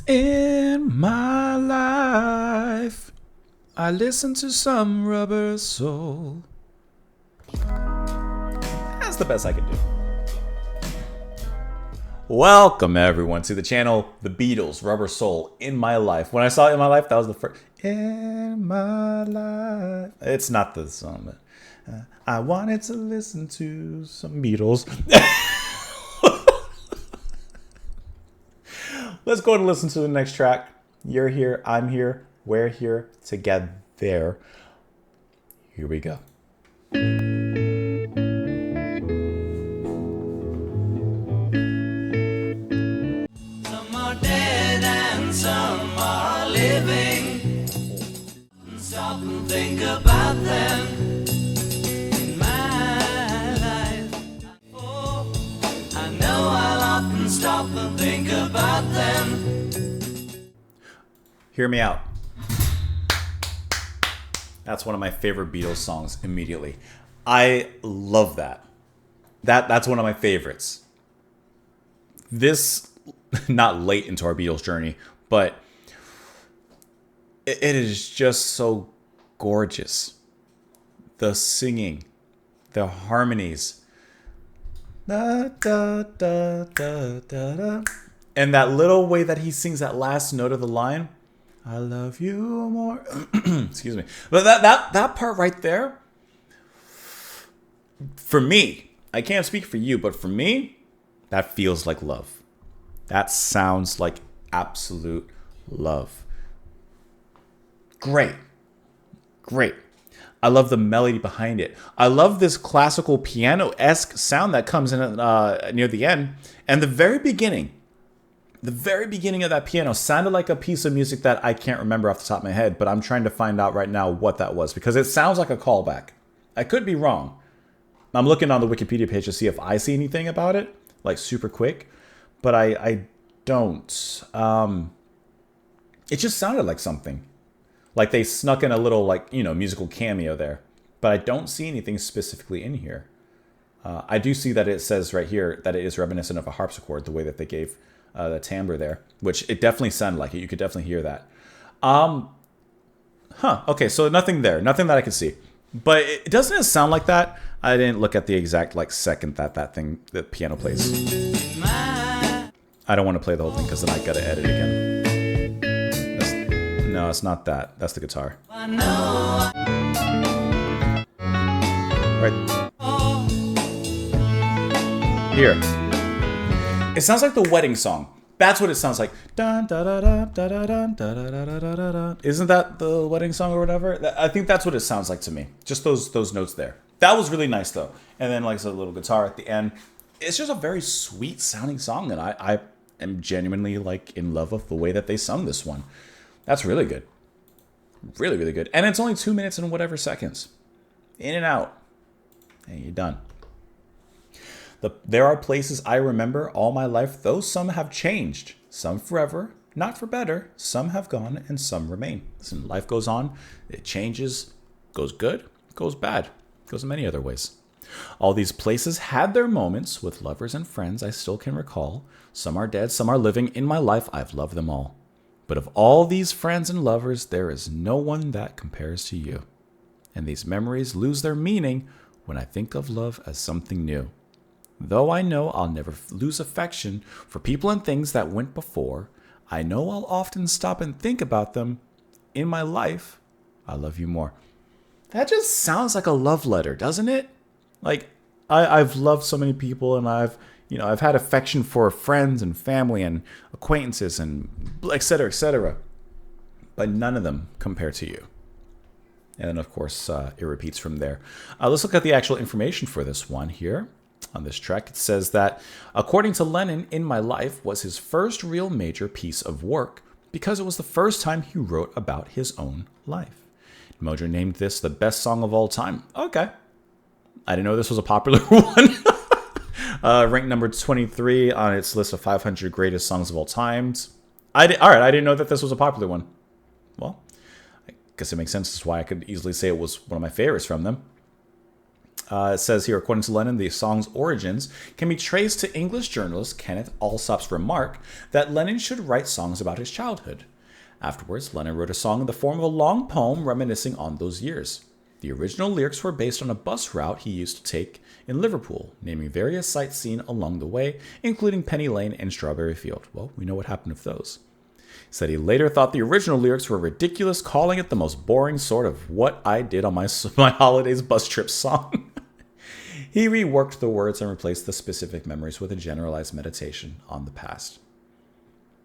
In my life, I listen to some Rubber Soul. That's the best I can do. Welcome everyone to the channel, The Beatles, Rubber Soul, In My Life. When I saw it In My Life, that was the first. In My Life. It's not the song, but I wanted to listen to some Beatles. Let's go and listen to the next track. You're here, I'm here, we're here together. Here we go. Some are dead and some are living. Stop and think about them. In my life, oh, I know I'll often stop and think about them. Hear me out. That's one of my favorite Beatles songs immediately. I love that. That's one of my favorites. This, not late into our Beatles journey, but it is just so gorgeous. The singing, the harmonies. Da, da, da, da, da, da. And that little way that he sings that last note of the line. I love you more. Excuse me. But that part right there, for me, I can't speak for you, but for me, that feels like love. That sounds like absolute love. Great. Great. I love the melody behind it. I love this classical piano-esque sound that comes in near the end. And the very beginning of that piano sounded like a piece of music that I can't remember off the top of my head, but I'm trying to find out right now what that was because it sounds like a callback. I could be wrong. I'm looking on the Wikipedia page to see if I see anything about it, like super quick, but I don't. It just sounded like something. Like they snuck in a little musical cameo there, but I don't see anything specifically in here. I do see that it says right here that it is reminiscent of a harpsichord, the way that they gave the timbre there, which it definitely sounded like it. You could definitely hear that. Okay, so nothing there. Nothing that I could see. But doesn't it sound like that? I didn't look at the exact second that the piano plays. I don't want to play the whole thing because then I gotta edit again. No, it's not that. That's the guitar. Right here. It sounds like the wedding song. That's what it sounds like. Dun, da, da, da, da, da, da, da, da, da, da, da. Isn't that the wedding song or whatever? I think that's what it sounds like to me. Just those notes there. That was really nice though. And then like a little guitar at the end. It's just a very sweet sounding song, and I am genuinely in love with the way that they sung this one. That's really good. Really, really good. And it's only 2 minutes and whatever seconds. In and out. And you're done. There are places I remember all my life, though some have changed. Some forever, not for better. Some have gone and some remain. Listen, life goes on. It changes. Goes good. Goes bad. Goes in many other ways. All these places had their moments with lovers and friends I still can recall. Some are dead, some are living. In my life, I've loved them all. But of all these friends and lovers, there is no one that compares to you. And these memories lose their meaning when I think of love as something new. Though I know I'll never lose affection for people and things that went before, I know I'll often stop and think about them. In my life, I love you more. That just sounds like a love letter, doesn't it? Like, I've loved so many people, and I've had affection for friends and family and acquaintances and etc. But none of them compare to you. And then, of course, it repeats from there. Let's look at the actual information for this one here. On this track, it says that, according to Lennon, In My Life was his first real major piece of work because it was the first time he wrote about his own life. Mojo named this the best song of all time. Okay. I didn't know this was a popular one. Ranked number 23 on its list of 500 greatest songs of all times. All right, I didn't know that this was a popular one. Well, I guess it makes sense. That's why I could easily say it was one of my favorites from them. It says here, according to Lennon, the song's origins can be traced to English journalist Kenneth Alsop's remark that Lennon should write songs about his childhood. Afterwards, Lennon wrote a song in the form of a long poem reminiscing on those years. The original lyrics were based on a bus route he used to take in Liverpool, naming various sights seen along the way, including Penny Lane and Strawberry Field. Well, we know what happened with those. He said he later thought the original lyrics were ridiculous, calling it the most boring sort of what I did on my holidays bus trip song. He reworked the words and replaced the specific memories with a generalized meditation on the past.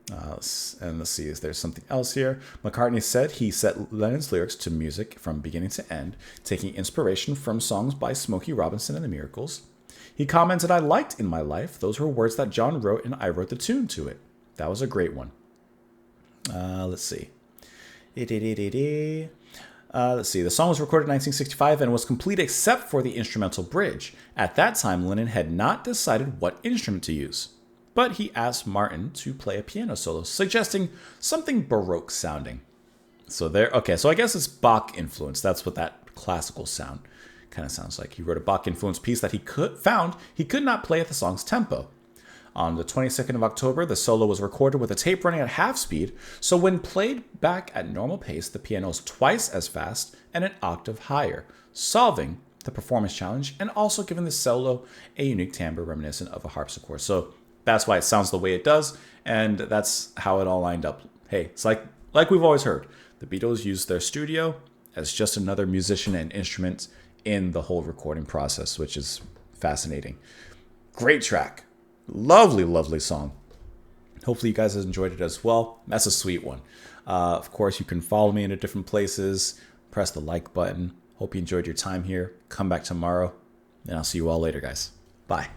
And let's see, is there something else here? McCartney said he set Lennon's lyrics to music from beginning to end, taking inspiration from songs by Smokey Robinson and the Miracles. He commented, "I liked In My Life. Those were words that John wrote and I wrote the tune to it. That was a great one." Let's see. Let's see. The song was recorded in 1965 and was complete except for the instrumental bridge. At that time, Lennon had not decided what instrument to use, but he asked Martin to play a piano solo, suggesting something Baroque sounding. So I guess it's Bach influence. That's what that classical sound kind of sounds like. He wrote a Bach influenced piece that he could not play at the song's tempo. On the 22nd of October, the solo was recorded with a tape running at half speed, so when played back at normal pace, the piano is twice as fast and an octave higher, solving the performance challenge and also giving the solo a unique timbre reminiscent of a harpsichord. So that's why it sounds the way it does, and that's how it all lined up. Hey, it's like we've always heard. The Beatles used their studio as just another musician and instrument in the whole recording process, which is fascinating. Great track. Lovely, lovely song. Hopefully you guys have enjoyed it as well. That's a sweet one. Of course, you can follow me in different places. Press the like button. Hope you enjoyed your time here. Come back tomorrow, and I'll see you all later, guys. Bye.